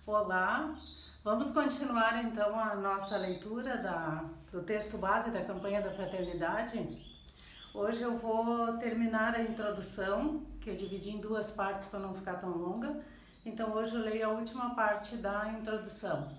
Olá, vamos continuar então a nossa leitura do texto base da campanha da fraternidade. Hoje eu vou terminar a introdução, que eu dividi em duas partes para não ficar tão longa. Então hoje eu leio a última parte da introdução.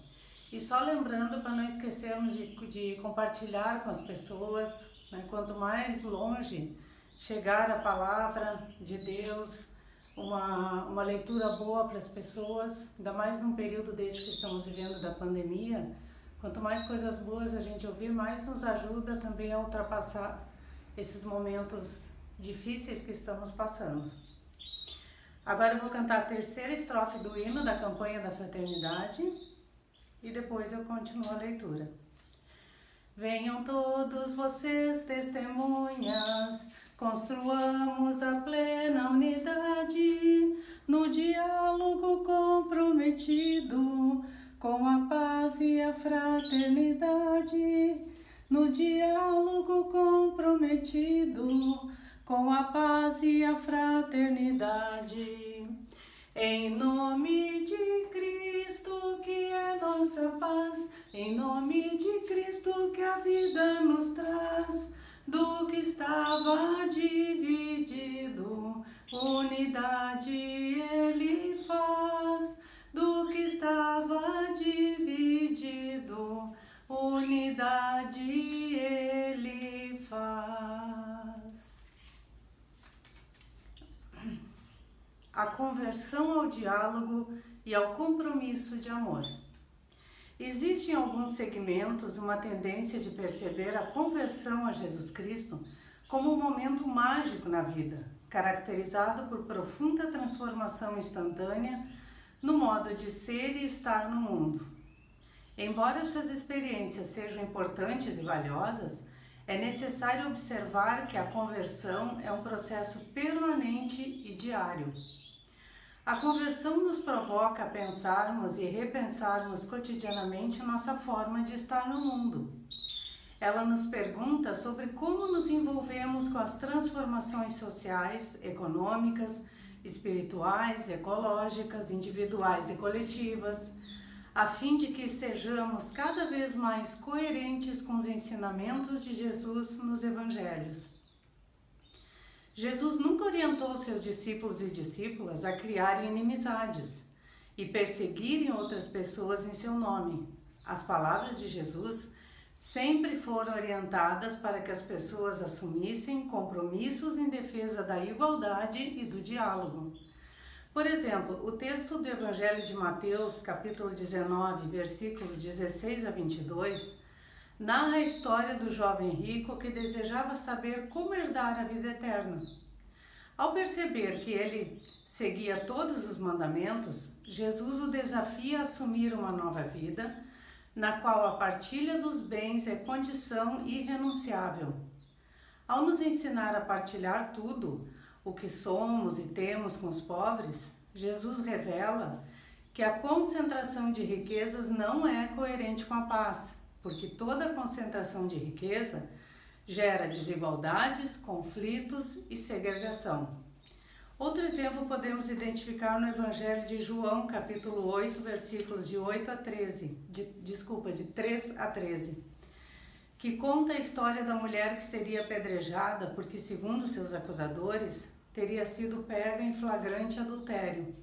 E só lembrando para não esquecermos de compartilhar com as pessoas, né? Quanto mais longe chegar a palavra de Deus, uma leitura boa para as pessoas, ainda mais num período desse que estamos vivendo da pandemia. Quanto mais coisas boas a gente ouvir, mais nos ajuda também a ultrapassar esses momentos difíceis que estamos passando. Agora eu vou cantar a terceira estrofe do hino da campanha da fraternidade e depois eu continuo a leitura. Venham todos vocês, testemunhas, construamos a plena unidade, no diálogo comprometido, com a paz e a fraternidade. No diálogo comprometido, com a paz e a fraternidade. Em nome de Cristo, que é nossa paz, em nome de Cristo, que a vida nos traz, do que estava dividido, unidade Ele faz. Do que estava dividido, unidade Ele faz. A conversão ao diálogo e ao compromisso de amor. Existe em alguns segmentos uma tendência de perceber a conversão a Jesus Cristo como um momento mágico na vida, caracterizado por profunda transformação instantânea no modo de ser e estar no mundo. Embora essas experiências sejam importantes e valiosas, é necessário observar que a conversão é um processo permanente e diário. A conversão nos provoca a pensarmos e repensarmos cotidianamente nossa forma de estar no mundo. Ela nos pergunta sobre como nos envolvemos com as transformações sociais, econômicas, espirituais, ecológicas, individuais e coletivas, a fim de que sejamos cada vez mais coerentes com os ensinamentos de Jesus nos evangelhos. Jesus nunca orientou seus discípulos e discípulas a criarem inimizades e perseguirem outras pessoas em seu nome. As palavras de Jesus sempre foram orientadas para que as pessoas assumissem compromissos em defesa da igualdade e do diálogo. Por exemplo, o texto do Evangelho de Mateus, capítulo 19, versículos 16 a 22, narra a história do jovem rico que desejava saber como herdar a vida eterna. Ao perceber que ele seguia todos os mandamentos, Jesus o desafia a assumir uma nova vida, na qual a partilha dos bens é condição irrenunciável. Ao nos ensinar a partilhar tudo o que somos e temos com os pobres, Jesus revela que a concentração de riquezas não é coerente com a paz, porque toda concentração de riqueza gera desigualdades, conflitos e segregação. Outro exemplo podemos identificar no Evangelho de João, capítulo 8, versículos de 3 a 13, que conta a história da mulher que seria apedrejada porque, segundo seus acusadores, teria sido pega em flagrante adultério.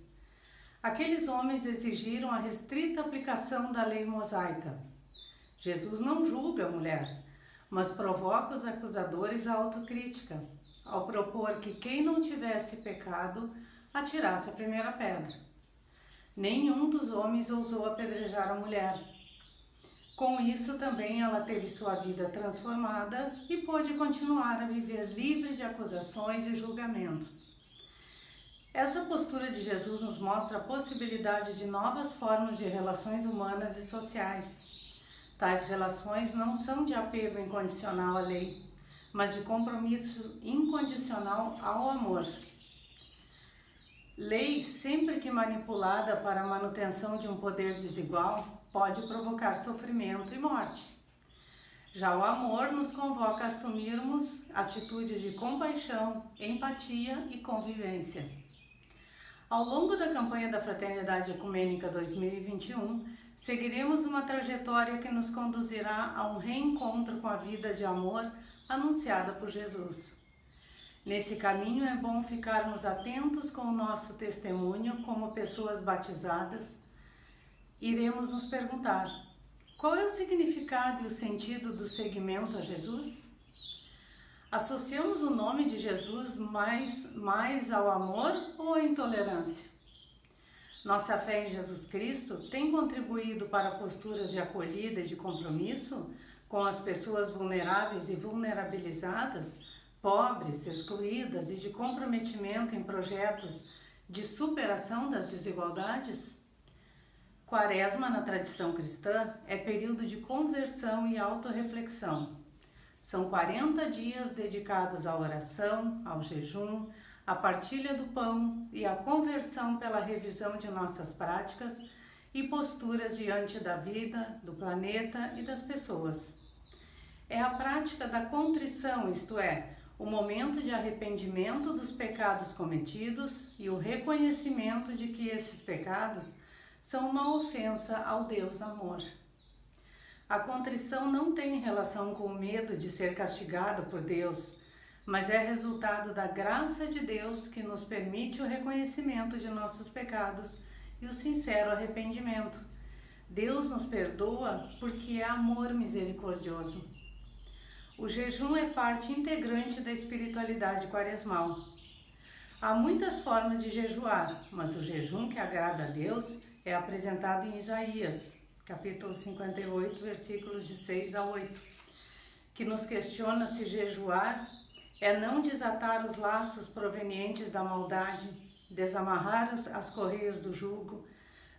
Aqueles homens exigiram a restrita aplicação da lei mosaica. Jesus não julga a mulher, mas provoca os acusadores à autocrítica, ao propor que quem não tivesse pecado atirasse a primeira pedra. Nenhum dos homens ousou apedrejar a mulher. Com isso também ela teve sua vida transformada e pôde continuar a viver livre de acusações e julgamentos. Essa postura de Jesus nos mostra a possibilidade de novas formas de relações humanas e sociais. Tais relações não são de apego incondicional à lei, mas de compromisso incondicional ao amor. Lei, sempre que manipulada para a manutenção de um poder desigual, pode provocar sofrimento e morte. Já o amor nos convoca a assumirmos atitudes de compaixão, empatia e convivência. Ao longo da campanha da Fraternidade Ecumênica 2021, seguiremos uma trajetória que nos conduzirá a um reencontro com a vida de amor anunciada por Jesus. Nesse caminho é bom ficarmos atentos com o nosso testemunho como pessoas batizadas. Iremos nos perguntar: qual é o significado e o sentido do seguimento a Jesus? Associamos o nome de Jesus mais ao amor ou à intolerância? Nossa fé em Jesus Cristo tem contribuído para posturas de acolhida e de compromisso com as pessoas vulneráveis e vulnerabilizadas, pobres, excluídas e de comprometimento em projetos de superação das desigualdades? Quaresma, na tradição cristã, é período de conversão e autorreflexão. São 40 dias dedicados à oração, ao jejum, à partilha do pão e à conversão pela revisão de nossas práticas e posturas diante da vida, do planeta e das pessoas. É a prática da contrição, isto é, o momento de arrependimento dos pecados cometidos e o reconhecimento de que esses pecados são uma ofensa ao Deus Amor. A contrição não tem relação com o medo de ser castigado por Deus, mas é resultado da graça de Deus que nos permite o reconhecimento de nossos pecados e o sincero arrependimento. Deus nos perdoa porque é amor misericordioso. O jejum é parte integrante da espiritualidade quaresmal. Há muitas formas de jejuar, mas o jejum que agrada a Deus é apresentado em Isaías, capítulo 58, versículos de 6 a 8, que nos questiona se jejuar é não desatar os laços provenientes da maldade, desamarrar as correias do jugo,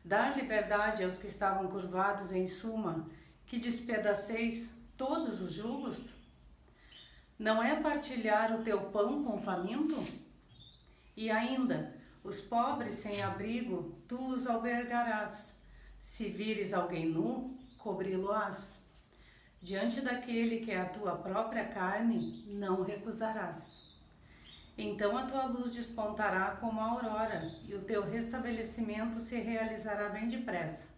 dar liberdade aos que estavam curvados, em suma, que despedaceis todos os jugos? Não é partilhar o teu pão com o faminto? E ainda, os pobres sem abrigo, tu os albergarás. Se vires alguém nu, cobri-lo-ás. Diante daquele que é a tua própria carne, não recusarás. Então a tua luz despontará como a aurora, e o teu restabelecimento se realizará bem depressa.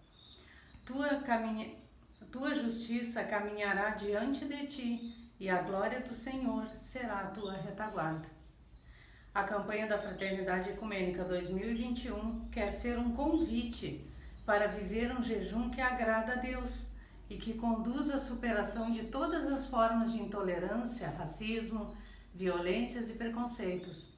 Tua justiça caminhará diante de ti, e a glória do Senhor será a tua retaguarda. A campanha da Fraternidade Ecumênica 2021 quer ser um convite para viver um jejum que agrada a Deus e que conduz à superação de todas as formas de intolerância, racismo, violências e preconceitos.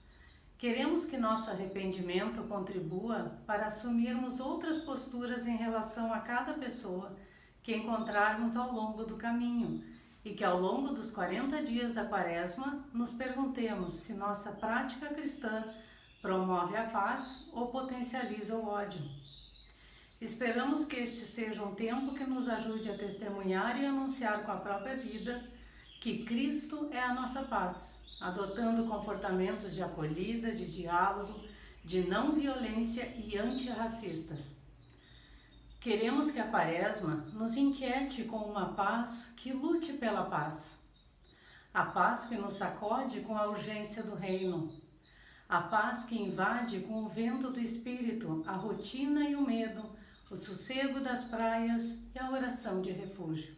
Queremos que nosso arrependimento contribua para assumirmos outras posturas em relação a cada pessoa que encontrarmos ao longo do caminho e que ao longo dos 40 dias da Quaresma nos perguntemos se nossa prática cristã promove a paz ou potencializa o ódio. Esperamos que este seja um tempo que nos ajude a testemunhar e anunciar com a própria vida que Cristo é a nossa paz, adotando comportamentos de acolhida, de diálogo, de não violência e antirracistas. Queremos que a Quaresma nos inquiete com uma paz que lute pela paz. A paz que nos sacode com a urgência do reino. A paz que invade com o vento do Espírito a rotina e o medo, o sossego das praias e a oração de refúgio.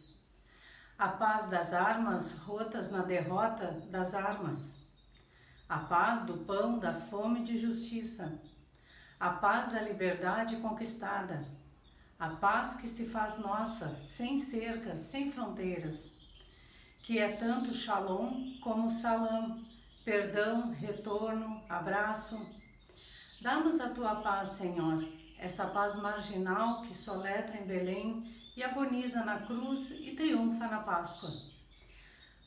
A paz das armas rotas na derrota das armas. A paz do pão, da fome e de justiça. A paz da liberdade conquistada. A paz que se faz nossa, sem cercas, sem fronteiras. Que é tanto shalom como salam, perdão, retorno, abraço. Dá-nos a tua paz, Senhor, essa paz marginal que soletra em Belém e agoniza na cruz e triunfa na Páscoa.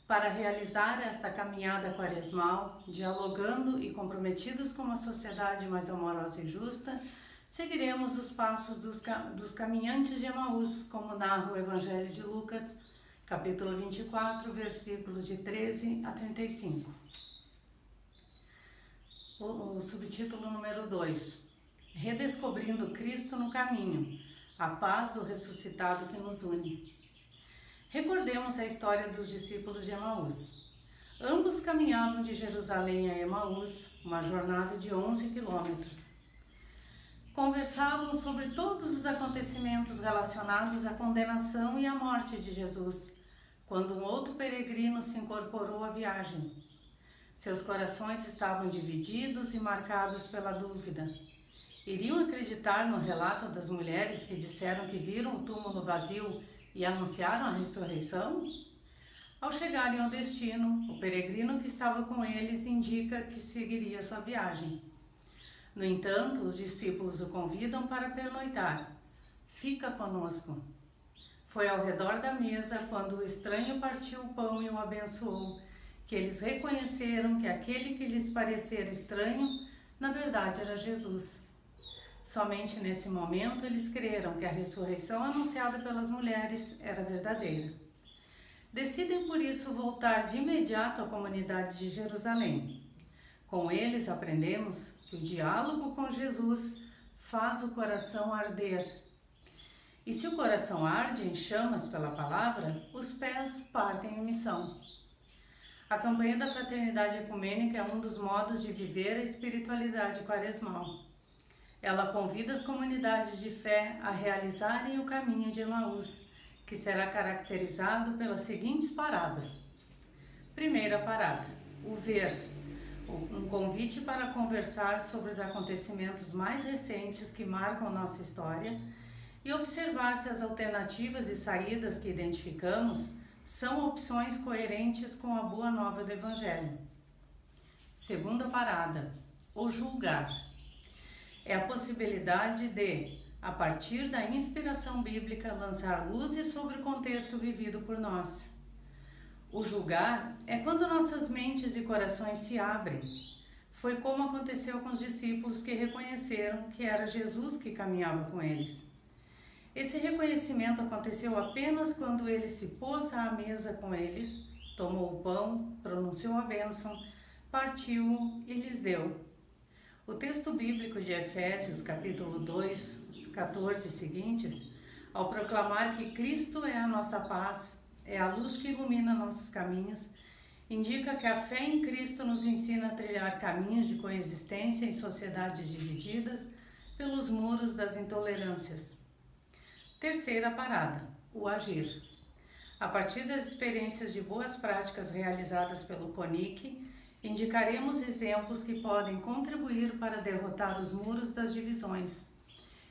Para realizar esta caminhada quaresmal, dialogando e comprometidos com uma sociedade mais amorosa e justa, seguiremos os passos dos caminhantes de Emaús, como narra o Evangelho de Lucas, capítulo 24, versículos de 13 a 35. O subtítulo número 2. Redescobrindo Cristo no caminho, a paz do ressuscitado que nos une. Recordemos a história dos discípulos de Emaús. Ambos caminhavam de Jerusalém a Emaús, uma jornada de 11 quilômetros. Conversavam sobre todos os acontecimentos relacionados à condenação e à morte de Jesus, quando um outro peregrino se incorporou à viagem. Seus corações estavam divididos e marcados pela dúvida. Iriam acreditar no relato das mulheres que disseram que viram o túmulo vazio e anunciaram a ressurreição? Ao chegarem ao destino, o peregrino que estava com eles indica que seguiria sua viagem. No entanto, os discípulos o convidam para pernoitar. Fica conosco. Foi ao redor da mesa, quando o estranho partiu o pão e o abençoou, que eles reconheceram que aquele que lhes parecera estranho, na verdade era Jesus. Somente nesse momento eles creram que a ressurreição anunciada pelas mulheres era verdadeira. Decidem por isso voltar de imediato à comunidade de Jerusalém. Com eles aprendemos que o diálogo com Jesus faz o coração arder. E se o coração arde em chamas pela palavra, os pés partem em missão. A campanha da Fraternidade Ecumênica é um dos modos de viver a espiritualidade quaresmal. Ela convida as comunidades de fé a realizarem o caminho de Emaús, que será caracterizado pelas seguintes paradas. Primeira parada, o ver, um convite para conversar sobre os acontecimentos mais recentes que marcam nossa história e observar se as alternativas e saídas que identificamos são opções coerentes com a boa nova do Evangelho. Segunda parada, o julgar. É a possibilidade de, a partir da inspiração bíblica, lançar luzes sobre o contexto vivido por nós. O julgar é quando nossas mentes e corações se abrem. Foi como aconteceu com os discípulos que reconheceram que era Jesus que caminhava com eles. Esse reconhecimento aconteceu apenas quando ele se pôs à mesa com eles, tomou o pão, pronunciou a bênção, partiu e lhes deu. O texto bíblico de Efésios, capítulo 2, 14 e seguintes, ao proclamar que Cristo é a nossa paz, é a luz que ilumina nossos caminhos, indica que a fé em Cristo nos ensina a trilhar caminhos de coexistência em sociedades divididas pelos muros das intolerâncias. Terceira parada, o agir. A partir das experiências de boas práticas realizadas pelo CONIC, indicaremos exemplos que podem contribuir para derrotar os muros das divisões.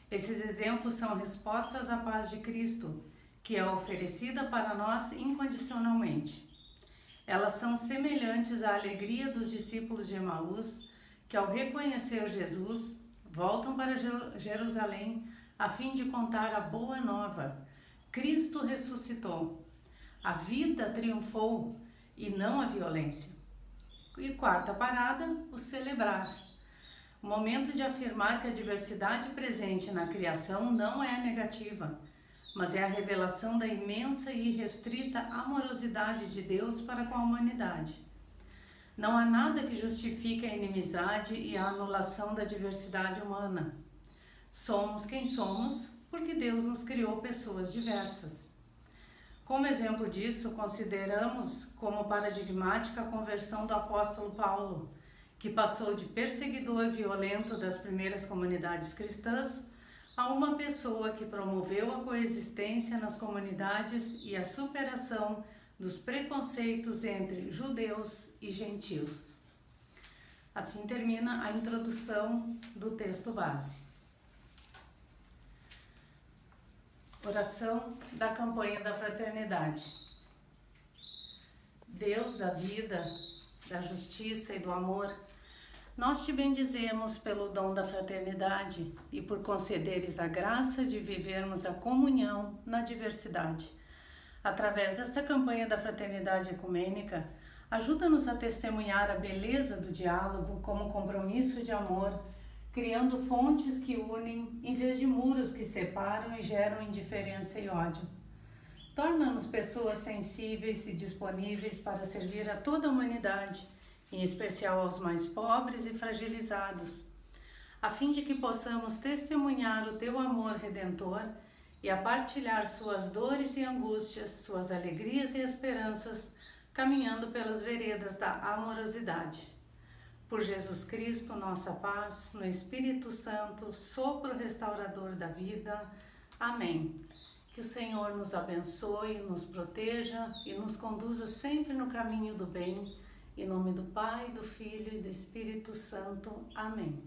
Esses exemplos são respostas à paz de Cristo, que é oferecida para nós incondicionalmente. Elas são semelhantes à alegria dos discípulos de Emaús, que ao reconhecer Jesus, voltam para Jerusalém a fim de contar a boa nova. Cristo ressuscitou. A vida triunfou e não a violência. E quarta parada, o celebrar. O momento de afirmar que a diversidade presente na criação não é negativa, mas é a revelação da imensa e irrestrita amorosidade de Deus para com a humanidade. Não há nada que justifique a inimizade e a anulação da diversidade humana. Somos quem somos porque Deus nos criou pessoas diversas. Como exemplo disso, consideramos como paradigmática a conversão do apóstolo Paulo, que passou de perseguidor violento das primeiras comunidades cristãs a uma pessoa que promoveu a coexistência nas comunidades e a superação dos preconceitos entre judeus e gentios. Assim termina a introdução do texto base. Oração da campanha da fraternidade. Deus da vida, da justiça e do amor, nós te bendizemos pelo dom da fraternidade e por concederes a graça de vivermos a comunhão na diversidade. Através desta campanha da fraternidade ecumênica, ajuda-nos a testemunhar a beleza do diálogo como compromisso de amor, criando pontes que unem em vez de muros que separam e geram indiferença e ódio. Torna-nos pessoas sensíveis e disponíveis para servir a toda a humanidade, em especial aos mais pobres e fragilizados, a fim de que possamos testemunhar o teu amor redentor e a partilhar suas dores e angústias, suas alegrias e esperanças, caminhando pelas veredas da amorosidade. Por Jesus Cristo, nossa paz, no Espírito Santo, sopro restaurador da vida. Amém. Que o Senhor nos abençoe, nos proteja e nos conduza sempre no caminho do bem. Em nome do Pai, do Filho e do Espírito Santo. Amém.